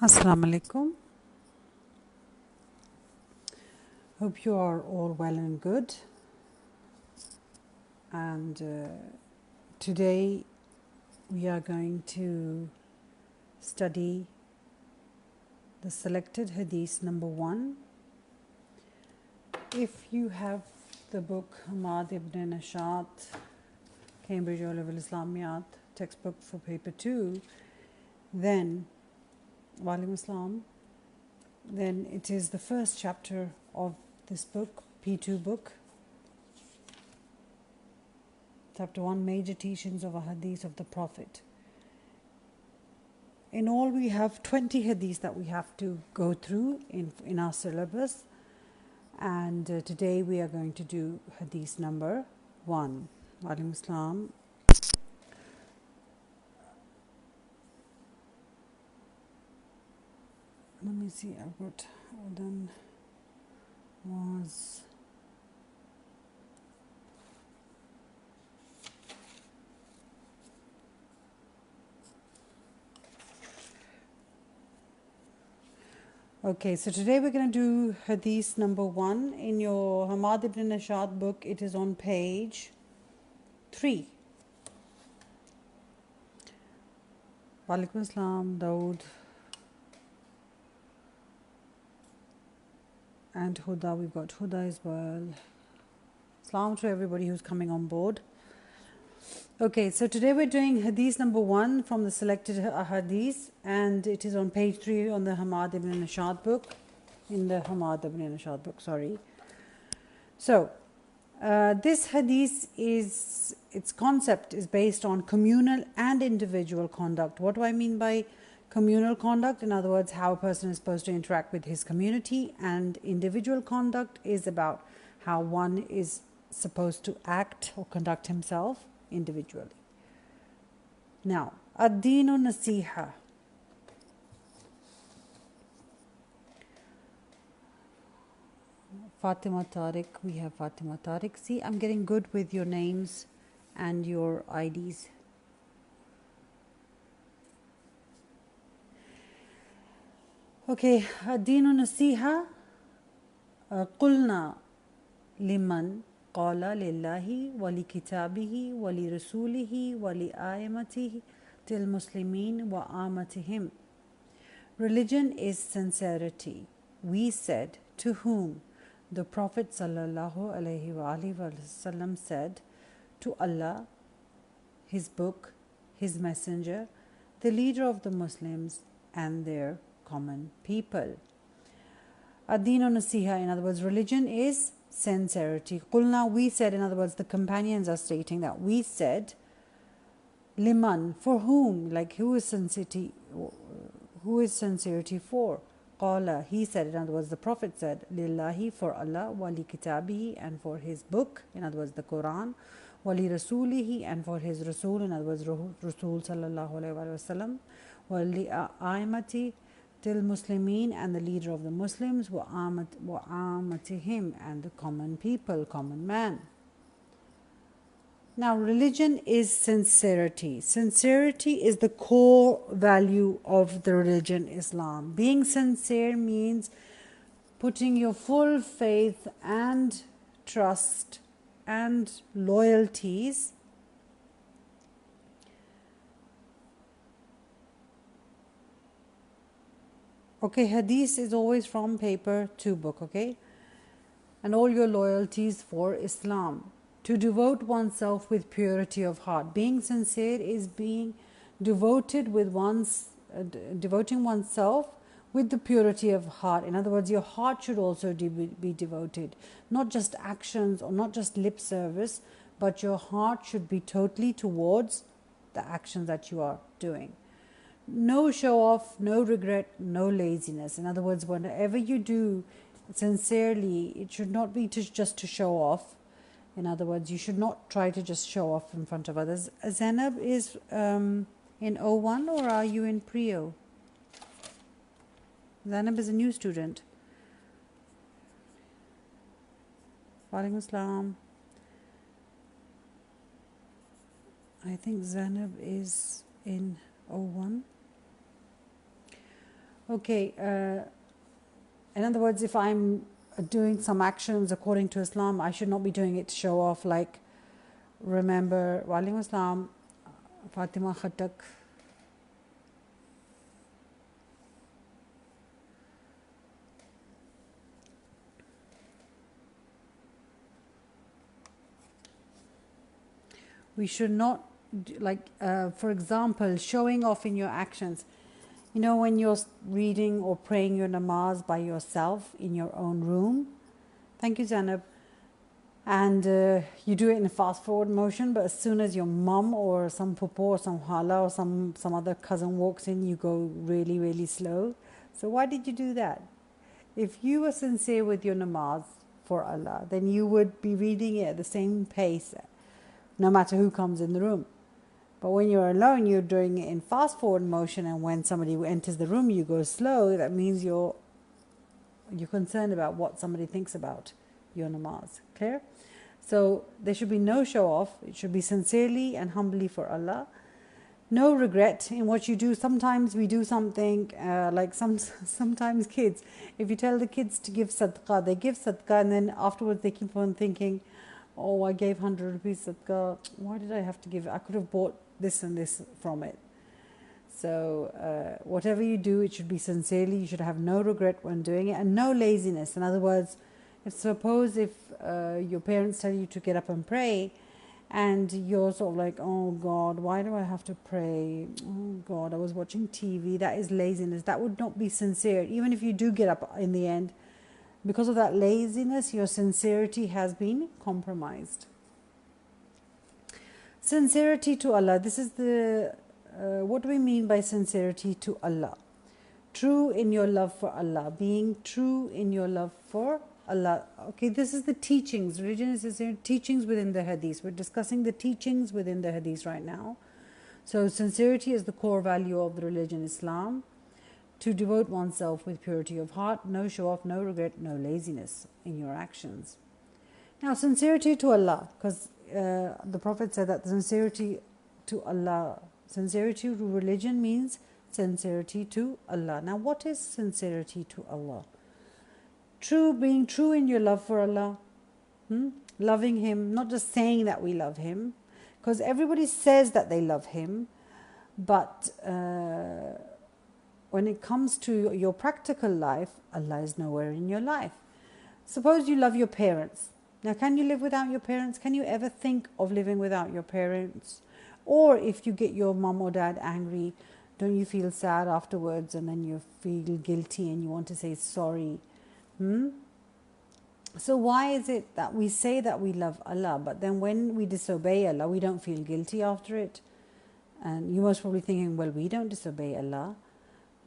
Assalamu alaikum. Hope you are all well and good. And today we are going to study the selected hadith number 1. If you have the book Hamad ibn Nashat, Cambridge O-Level Islamiyat, textbook for paper 2, then Walaikum Assalam, then it is the first chapter of this book, P2 book, chapter 1, major teachings of a hadith of the Prophet. In all, we have 20 hadiths that we have to go through in our syllabus, and today we are going to do hadith number 1. Walaikum Assalam. Let me see, I've got done was okay, so today we're going to do hadith number 1 in your Hamad ibn Nashat book. It is on page 3. Walaikum Assalam, Dawood and Huda. We've got Huda as well. Salam to everybody who's coming on board. Okay, so today we're doing hadith number 1 from the selected hadith, and it is on page 3 on the Hamad ibn Nashat book, in the Hamad ibn Nashat book, sorry. So, this hadith is, its concept is based on communal and individual conduct. What do I mean by communal conduct? In other words, how a person is supposed to interact with his community, and individual conduct is about how one is supposed to act or conduct himself individually. Now, ad-deenu nasiha. Fatima Tariq, we have Fatima Tariq. See, I'm getting good with your names and your IDs. Okay, ad-deenu nasiha. قلنا لمن قال لله ولكتابه ولرسوله ولآئمته المسلمين وآمتهم. Religion is sincerity. We said, to whom? The Prophet sallallahu alaihi wasallam said, to Allah, His book, His messenger, the leader of the Muslims and their common people. Ad-deenu nasiha, in other words, religion is sincerity. Qulna, we said, in other words, the companions are stating that we said, liman, for whom, like who is sincerity for? Qala, he said, in other words, the Prophet said, lillahi, for Allah, wali kitabihi, and for his book, in other words, the Quran, wali rasulihi, and for his Rasul, in other words, Rasul sallallahu alayhi wa sallam, wali a'imati, till Muslimin, and the leader of the Muslims, wa amatihim, and the common people, common man. Now, religion is sincerity. Sincerity is the core value of the religion Islam. Being sincere means putting your full faith and trust and loyalties okay, hadith is always from paper 2 book, okay? And all your loyalties for Islam. To devote oneself with purity of heart. Being sincere is being devoted with devoting oneself with the purity of heart. In other words, your heart should also be devoted. Not just actions or not just lip service, but your heart should be totally towards the actions that you are doing. No show off, no regret, no laziness. In other words, whatever you do sincerely, it should not be just to show off. In other words, you should not try to just show off in front of others. Zainab is in O1, or are you in Pre-O? Zainab is a new student. Walaikum Assalam. I think Zainab is in O1. Okay, in other words, if I'm doing some actions according to Islam, I should not be doing it to show off, like, remember, Walaikum Assalam, Fatima Khatak. We should not, for example, showing off in your actions. You know, when you're reading or praying your namaz by yourself in your own room. Thank you, Zainab. And you do it in a fast forward motion, but as soon as your mum or some pupo or some hala or some other cousin walks in, you go really, really slow. So why did you do that? If you were sincere with your namaz for Allah, then you would be reading it at the same pace, no matter who comes in the room. But when you're alone, you're doing it in fast forward motion, and when somebody enters the room, you go slow. That means you're concerned about what somebody thinks about your namaz. Clear? So there should be no show off. It should be sincerely and humbly for Allah. No regret in what you do. Sometimes we do something sometimes kids. If you tell the kids to give sadaqah, they give sadaqah, and then afterwards they keep on thinking, oh, I gave 100 rupees sadaqah. Why did I have to give it? I could have bought this and this from it. So whatever you do, it should be sincerely. You should have no regret when doing it, and no laziness. In other words, suppose if your parents tell you to get up and pray, and you're sort of like, oh God, why do I have to pray? Oh God, I was watching TV. That is laziness. That would not be sincere. Even if you do get up in the end, because of that laziness, your sincerity has been compromised. Sincerity to Allah. This is the what do we mean by sincerity to Allah? True in your love for Allah. Being true in your love for Allah. Okay, this is the teachings. Religion is the teachings within the Hadith. We're discussing the teachings within the Hadith right now. So sincerity is the core value of the religion Islam. To devote oneself with purity of heart, no show off, no regret, no laziness in your actions. Now, sincerity to Allah, because the Prophet said that sincerity to Allah, sincerity to religion means sincerity to Allah. Now, what is sincerity to Allah? Being true in your love for Allah, loving Him, not just saying that we love Him, because everybody says that they love Him, but when it comes to your practical life, Allah is nowhere in your life. Suppose you love your parents. Now, can you live without your parents? Can you ever think of living without your parents? Or if you get your mom or dad angry, don't you feel sad afterwards, and then you feel guilty and you want to say sorry? So why is it that we say that we love Allah, but then when we disobey Allah, we don't feel guilty after it? And you must probably thinking, well, we don't disobey Allah.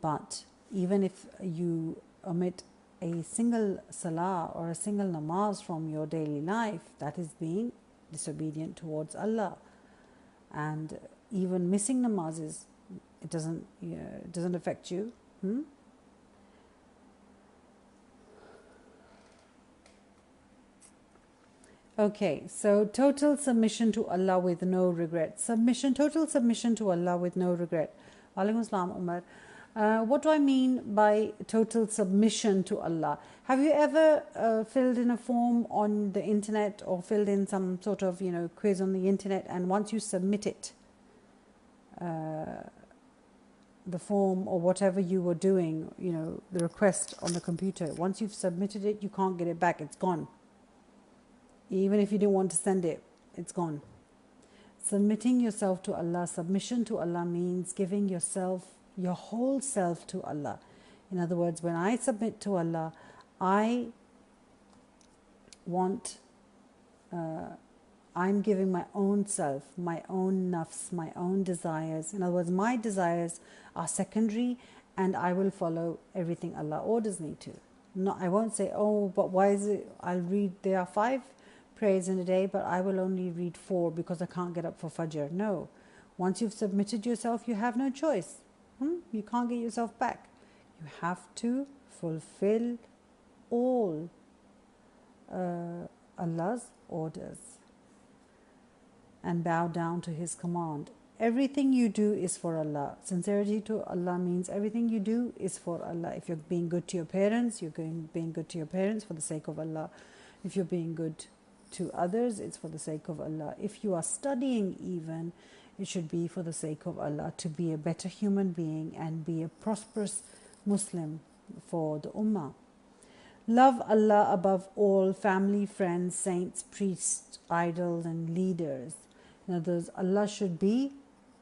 But even if you omit a single salah or a single namaz from your daily life, that is being disobedient towards Allah. And even missing namazes, it doesn't affect you. Okay, so total submission to Allah with no regret. Total submission to Allah with no regret. Walaikum Assalam, Umar. What do I mean by total submission to Allah? Have you ever filled in a form on the internet, or filled in some sort of quiz on the internet, and once you submit it, the form or whatever you were doing, the request on the computer, once you've submitted it, you can't get it back. It's gone. Even if you didn't want to send it, it's gone. Submitting yourself to Allah. Submission to Allah means giving yourself, your whole self to Allah. In other words, when I submit to Allah, I'm giving my own self, my own nafs, my own desires. In other words, my desires are secondary, and I will follow everything Allah orders me to. No, I won't say, oh, but why is it, there are 5 prayers in a day, but I will only read 4 because I can't get up for Fajr. No. Once you've submitted yourself, you have no choice. You can't get yourself back. You have to fulfill all Allah's orders and bow down to His command. everything you do is for Allah. Sincerity to Allah means everything you do is for Allah. If you're being good to your parents, being good to your parents for the sake of Allah. If you're being good to others, it's for the sake of Allah. If you are studying even, it should be for the sake of Allah, to be a better human being and be a prosperous Muslim for the Ummah. Love Allah above all family, friends, saints, priests, idols and leaders. In other words,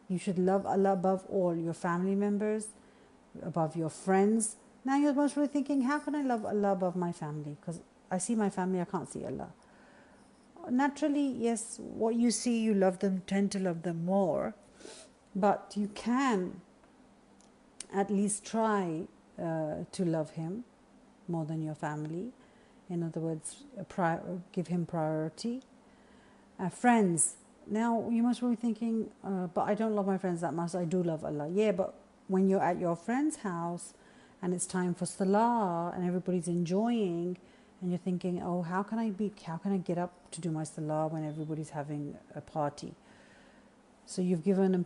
you should love Allah above all, your family members, above your friends. Now you're most probably thinking, how can I love Allah above my family? Because I see my family, I can't see Allah. Naturally, yes, what you see, you tend to love them more. But you can at least try to love Him more than your family. In other words, give Him priority. Friends. Now, you must be thinking, but I don't love my friends that much. I do love Allah. Yeah, but when you're at your friend's house and it's time for salah and everybody's enjoying, and you're thinking, oh, how can I get up to do my salah when everybody's having a party? So you've given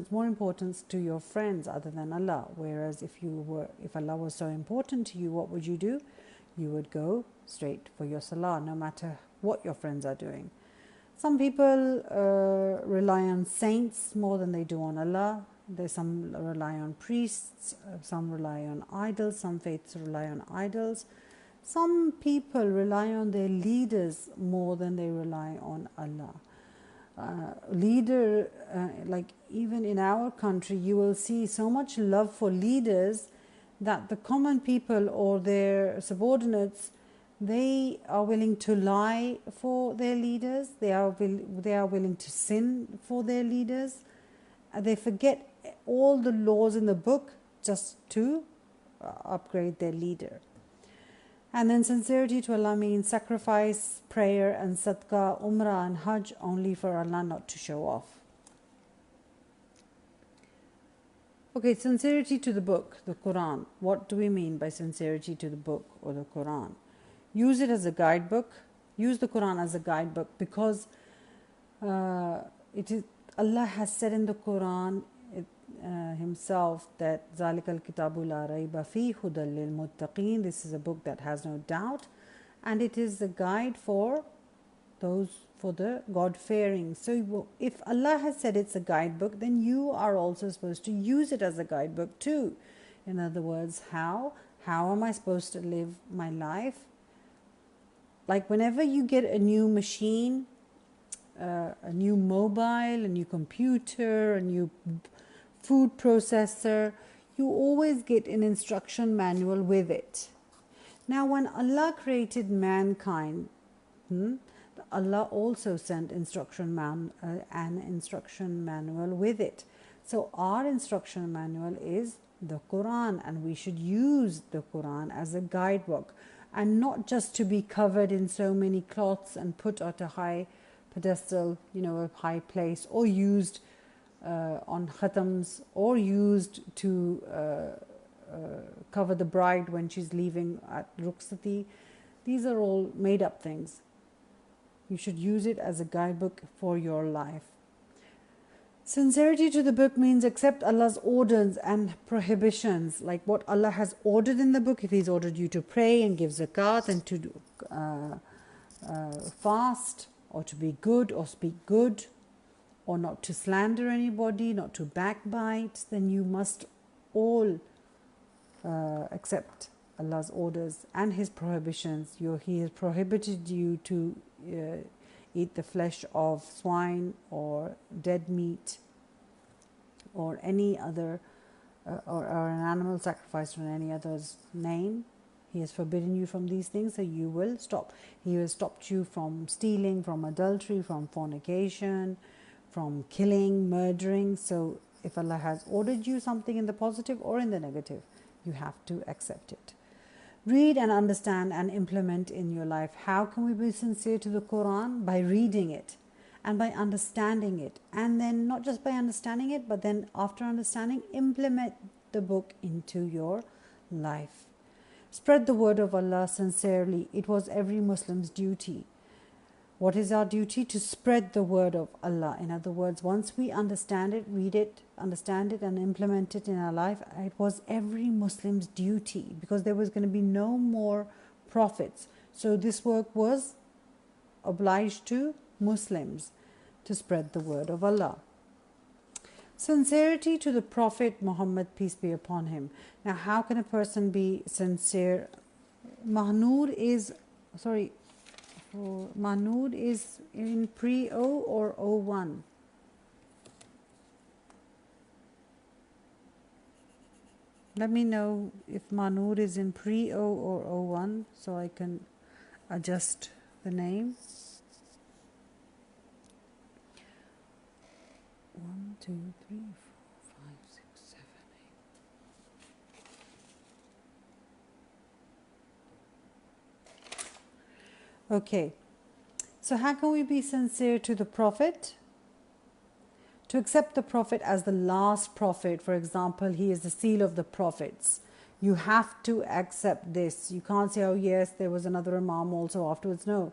more importance to your friends other than Allah. Whereas if Allah was so important to you, what would you do? You would go straight for your salah, no matter what your friends are doing. Some people rely on saints more than they do on Allah. Some rely on priests, some rely on idols, some faiths rely on idols. Some people rely on their leaders more than they rely on Allah. Like even in our country, you will see so much love for leaders that the common people or their subordinates, they are willing to lie for their leaders. They are willing to sin for their leaders. They forget all the laws in the book just to upgrade their leader. And then sincerity to Allah means sacrifice, prayer and sadaqah, umrah and hajj only for Allah, not to show off. Okay, sincerity to the book, the Quran. What do we mean by sincerity to the book or the Quran? Use it as a guidebook. Use the Quran as a guidebook because Allah has said in the Quran Himself that ذَلِكَ الْكِتَابُ لَا رَيْبَ فِيهِ هُدًى لِلْمُتَّقِينَ. This is a book that has no doubt, and it is a guide for the God-fearing. So if Allah has said it's a guidebook, then you are also supposed to use it as a guidebook too. In other words, how am I supposed to live my life? Like whenever you get a new machine, a new mobile, a new computer, a new food processor, you always get an instruction manual with it. Now when Allah created mankind, Allah also sent an instruction manual with it. So our instruction manual is the Quran, and we should use the Quran as a guidebook, and not just to be covered in so many cloths and put at a high pedestal, a high place, or used on khatams, or used to cover the bride when she's leaving at rukhsati. These are all made up things. You should use it as a guidebook for your life. Sincerity to the book means accept Allah's orders and prohibitions, like what Allah has ordered in the book. If He's ordered you to pray and give zakat and to fast, or to be good or speak good, or not to slander anybody, not to backbite, then you must all accept Allah's orders and His prohibitions. He has prohibited you to eat the flesh of swine or dead meat or any other or an animal sacrificed in any other's name. He has forbidden you from these things, so you will stop. He has stopped you from stealing, from adultery, from fornication, from killing, murdering. So if Allah has ordered you something in the positive or in the negative, you have to accept it. Read and understand and implement in your life. How can we be sincere to the Quran? By reading it and by understanding it. And then not just by understanding it, but then after understanding, implement the book into your life. Spread the word of Allah sincerely. It was every Muslim's duty. What is our duty? To spread the word of Allah. In other words, once we understand it, read it, understand it and implement it in our life, it was every Muslim's duty, because there was going to be no more prophets. So this work was obliged to Muslims to spread the word of Allah. Sincerity to the Prophet Muhammad, peace be upon him. Now, how can a person be sincere? Mahnood is in pre-O or O1? Let me know if Mahnood is in pre-O or O1 so I can adjust the name. 1, 2, 3, 4, 5, 6, 7, 8. Okay, so how can we be sincere to the Prophet? To accept the Prophet as the last Prophet, for example, he is the seal of the Prophets. You have to accept this. You can't say, oh yes, there was another Imam also afterwards. No,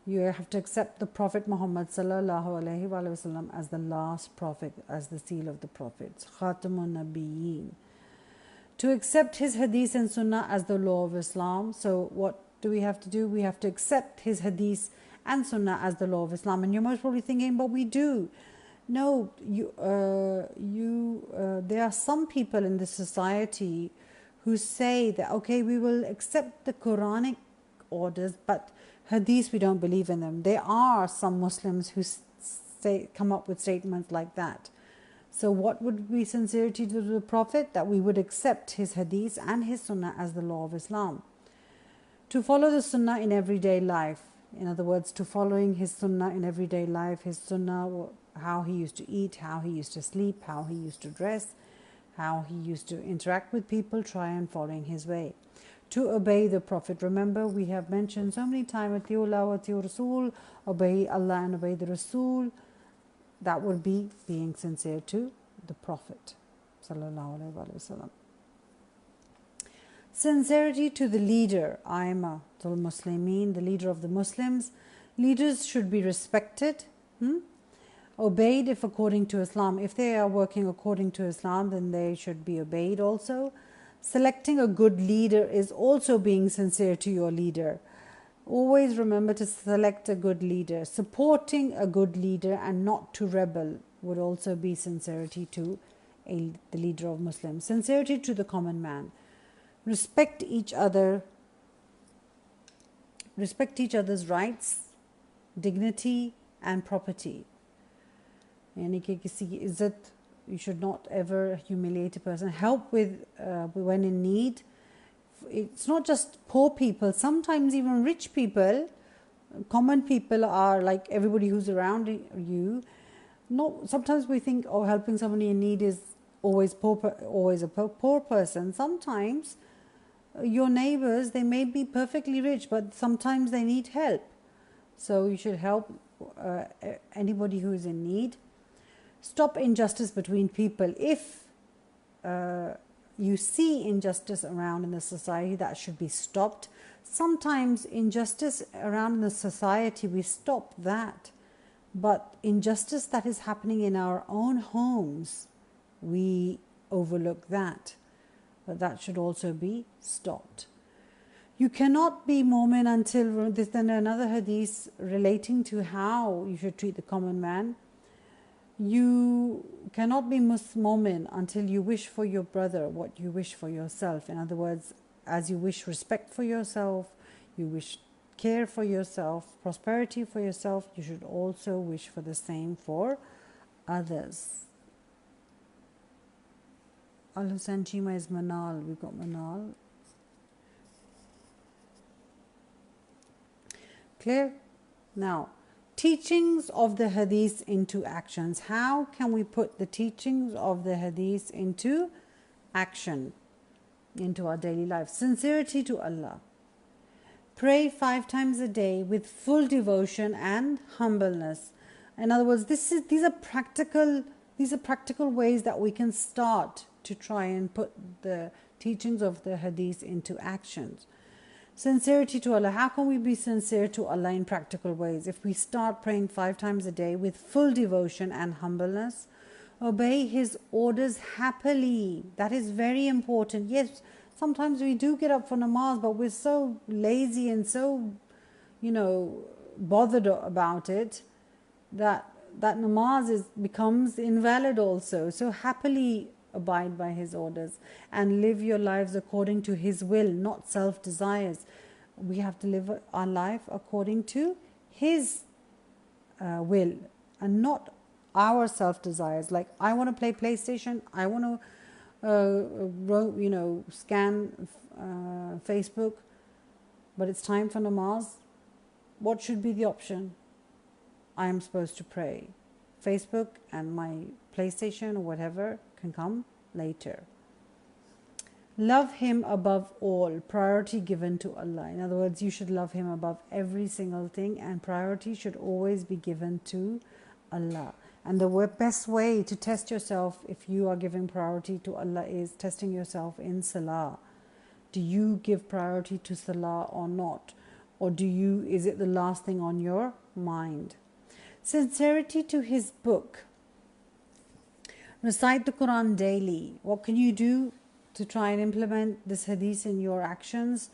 you have to accept the Prophet Muhammad sallallahu alaihi wasallam as the last Prophet, as the seal of the Prophets. Khatamun Nabiyyin. To accept his Hadith and Sunnah as the law of Islam. So what do we have to do? We have to accept his Hadith and Sunnah as the law of Islam. And you're most probably thinking, but we do. No, there are some people in this society who say that, okay, we will accept the Quranic orders, but Hadith, we don't believe in them. There are some Muslims who come up with statements like that. So what would be sincerity to the Prophet? That we would accept his Hadith and his Sunnah as the law of Islam. To follow the Sunnah in everyday life. In other words, to following his Sunnah in everyday life, his Sunnah, how he used to eat, how he used to sleep, how he used to dress, how he used to interact with people, try and following his way. To obey the Prophet. Remember, we have mentioned so many times, Atiullah wa Atiur Rasul, obey Allah and obey the Rasul. That would be being sincere to the Prophet sallallahu alaihi wasallam. Sincerity to the leader, Aimatul Muslimin, the leader of the Muslims. Leaders should be respected, obeyed if according to Islam. If they are working according to Islam, then they should be obeyed also. Selecting a good leader is also being sincere to your leader. Always remember to select a good leader. Supporting a good leader and not to rebel would also be sincerity to the leader of Muslims. Sincerity to the common man. Respect each other. Respect each other's rights, dignity and property. Yani ki kisi ki izzat, you should not ever humiliate a person. Help with when in need. It's not just poor people, sometimes even rich people, common people are like everybody who's around you. No, sometimes we think, oh, helping somebody in need is always a poor person. Sometimes your neighbors, they may be perfectly rich, but sometimes they need help. So you should help anybody who is in need. Stop injustice between people. If you see injustice around in the society, that should be stopped. Sometimes injustice around in the society, we stop that. But injustice that is happening in our own homes, we overlook that. But that should also be stopped. You cannot be Mu'min until, there's then another hadith relating to how you should treat the common man. You cannot be Mu'min until you wish for your brother what you wish for yourself. In other words, as you wish respect for yourself, you wish care for yourself, prosperity for yourself, you should also wish for the same for others. Al-Hussein Chima is Manal. We got Manal. Clear? Now, teachings of the hadith into actions. How can we put the teachings of the hadith into action, into our daily life? Sincerity to Allah. Pray 5 times a day with full devotion and humbleness. In other words, these are practical ways that we can start to try and put the teachings of the hadith into actions. Sincerity to Allah. How can we be sincere to Allah in practical ways? If we start praying 5 times a day with full devotion and humbleness, obey His orders happily. That is very important. Yes, sometimes we do get up for namaz, but we're so lazy and so, bothered about it that namaz becomes invalid also. So happily abide by His orders and live your lives according to His will, not self-desires. We have to live our life according to His will and not our self-desires. Like, I want to play PlayStation, I want to scan Facebook, but it's time for namaz. What should be the option? I am supposed to pray. Facebook and my PlayStation or whatever can come later. Love Him above all. Priority given to Allah. In other words, you should love Him above every single thing, and priority should always be given to Allah. And the best way to test yourself if you are giving priority to Allah is testing yourself in salah. Do you give priority to salah or not? Or is it the last thing on your mind? Sincerity to His book. Recite the Quran daily. What can you do to try and implement this hadith in your actions?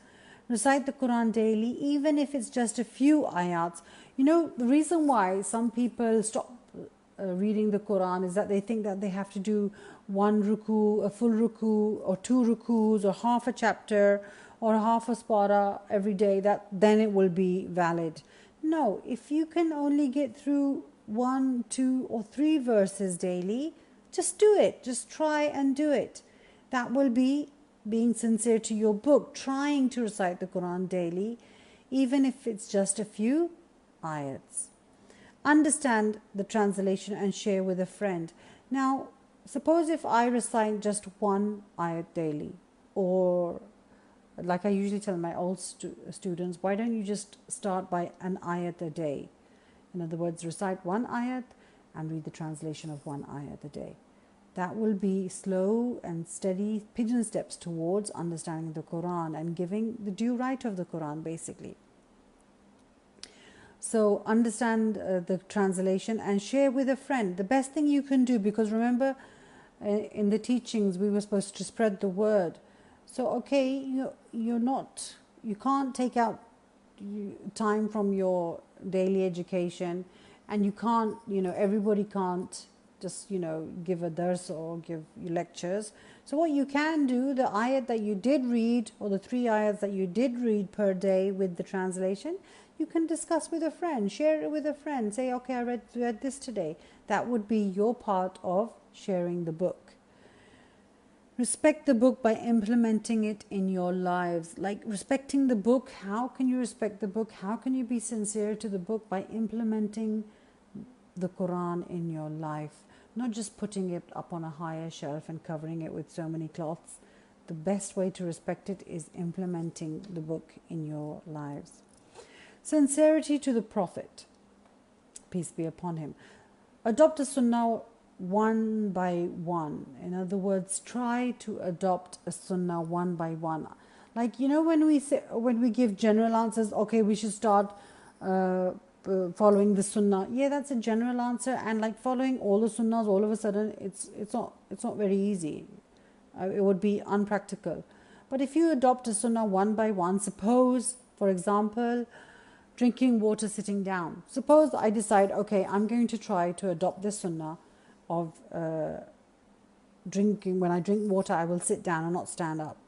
Recite the Quran daily, even if it's just a few ayats. The reason why some people stop reading the Quran is that they think that they have to do one ruku, a full ruku, or 2 rukus, or half a chapter, or half a spara every day, that then it will be valid. No, if you can only get through 1, 2, or 3 verses daily, just do it. Just try and do it. That will be being sincere to your book, trying to recite the Quran daily, even if it's just a few ayats. Understand the translation and share with a friend. Now, suppose if I recite just 1 ayat daily, or like I usually tell my old students, why don't you just start by an ayat a day? In other words, recite 1 ayat and read the translation of 1 ayat a day. That will be slow and steady pigeon steps towards understanding the Quran and giving the due right of the Quran, basically. So understand the translation and share with a friend. The best thing you can do, because remember in the teachings we were supposed to spread the word. So you can't take out time from your daily education, and you can't, everybody can't just, give a dars or give you lectures. So what you can do, the ayat that you did read, or the 3 ayats that you did read per day with the translation, you can discuss with a friend, share it with a friend, say, okay, I read this today. That would be your part of sharing the book. Respect the book by implementing it in your lives. Like respecting the book, how can you respect the book? How can you be sincere to the book? By implementing the Quran in your life. Not just putting it up on a higher shelf and covering it with so many cloths. The best way to respect it is implementing the book in your lives. Sincerity to the Prophet, peace be upon him. Adopt a sunnah one by one. In other words, try to adopt a sunnah one by one. Like, when we give general answers, okay, we should start following the sunnah. Yeah, that's a general answer, and like following all the sunnahs all of a sudden, it's not very easy. It would be unpractical. But if you adopt a sunnah one by one, suppose, for example, drinking water sitting down. Suppose I decide, okay, I'm going to try to adopt this sunnah of drinking. When I drink water, I will sit down and not stand up.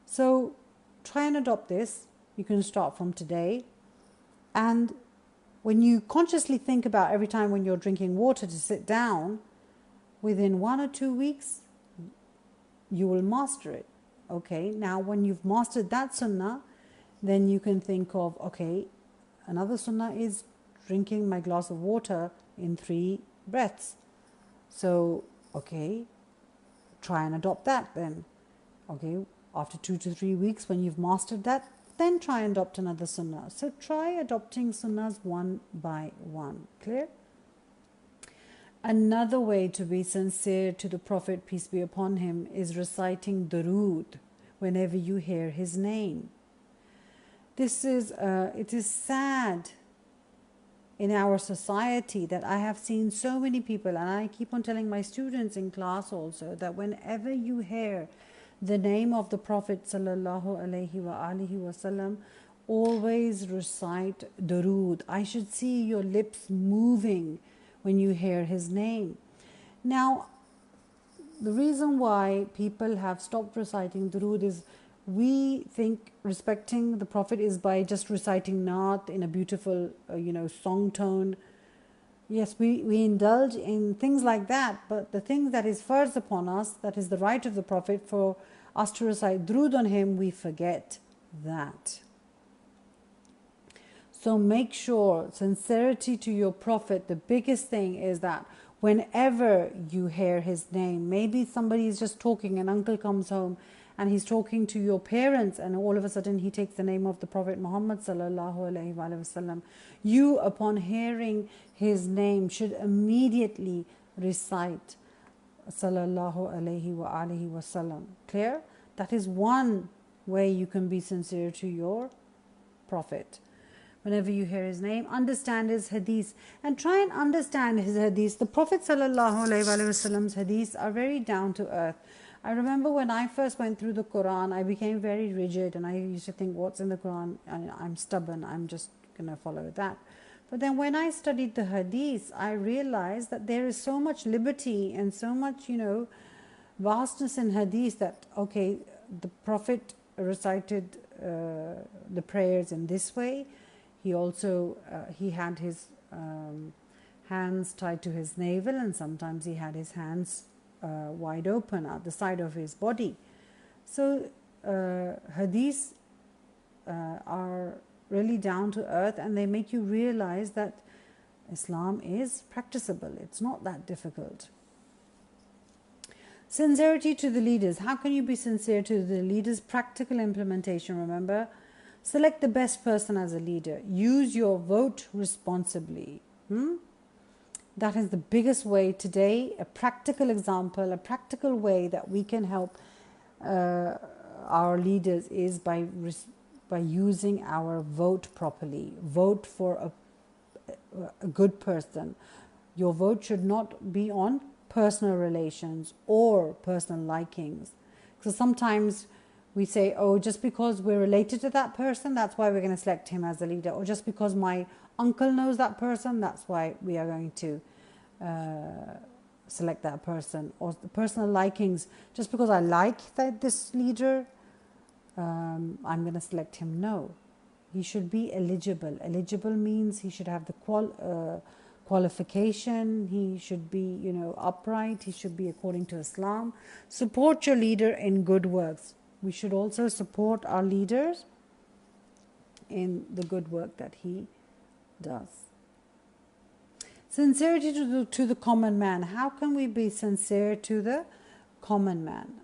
So try and adopt this. You can start from today. And when you consciously think about every time when you're drinking water to sit down, within 1 or 2 weeks, you will master it. Okay, now when you've mastered that sunnah, then you can think of, okay, another sunnah is drinking my glass of water in 3 breaths. So, okay, try and adopt that then. Okay, after 2 to 3 weeks, when you've mastered that, then try and adopt another sunnah. So try adopting sunnahs one by one. Clear? Another way to be sincere to the Prophet, peace be upon him, is reciting durood whenever you hear his name. It is sad in our society that I have seen so many people, and I keep on telling my students in class also, that whenever you hear the name of the Prophet sallallahu alaihi wasallam, always recite durood. I should see your lips moving when you hear his name. Now, the reason why people have stopped reciting durood is we think respecting the Prophet is by just reciting naat in a beautiful, song tone. Yes, we indulge in things like that, but the thing that is first upon us, that is the right of the Prophet, for us to recite durood on him, we forget that. So make sure, sincerity to your Prophet, the biggest thing is that whenever you hear his name, maybe somebody is just talking, an uncle comes home and he's talking to your parents, and all of a sudden he takes the name of the Prophet Muhammad sallallahu alaihi wasallam. You, upon hearing his name, should immediately recite sallallahu alaihi wasallam. Clear? That is one way you can be sincere to your Prophet. Whenever you hear his name, understand his hadith and try and understand his hadith. The Prophet sallallahu alaihi wasallam's hadiths are very down to earth. I remember when I first went through the Quran, I became very rigid and I used to think, what's in the Quran? I'm stubborn, I'm just going to follow that. But then when I studied the hadith, I realized that there is so much liberty and so much, vastness in hadith that, okay, the Prophet recited the prayers in this way. He also, he had his hands tied to his navel, and sometimes he had his hands wide open at the side of his body. So hadiths are really down to earth, and they make you realize that Islam is practicable. It's not that difficult. Sincerity to the leaders. How can you be sincere to the leaders? Practical implementation, remember. Select the best person as a leader. Use your vote responsibly. That is the biggest way today, a practical example, a practical way that we can help our leaders is by using our vote properly. Vote for a good person. Your vote should not be on personal relations or personal likings. So sometimes we say, oh, just because we're related to that person, that's why we're going to select him as a leader. Or just because my uncle knows that person, that's why we are going to select that person. Or the personal likings, just because I like this leader, I'm going to select him. No, he should be eligible. Eligible means he should have the qualification, he should be, upright, he should be according to Islam. Support your leader in good works. We should also support our leaders in the good work that he does. Sincerity to the common man. How can we be sincere to the common man?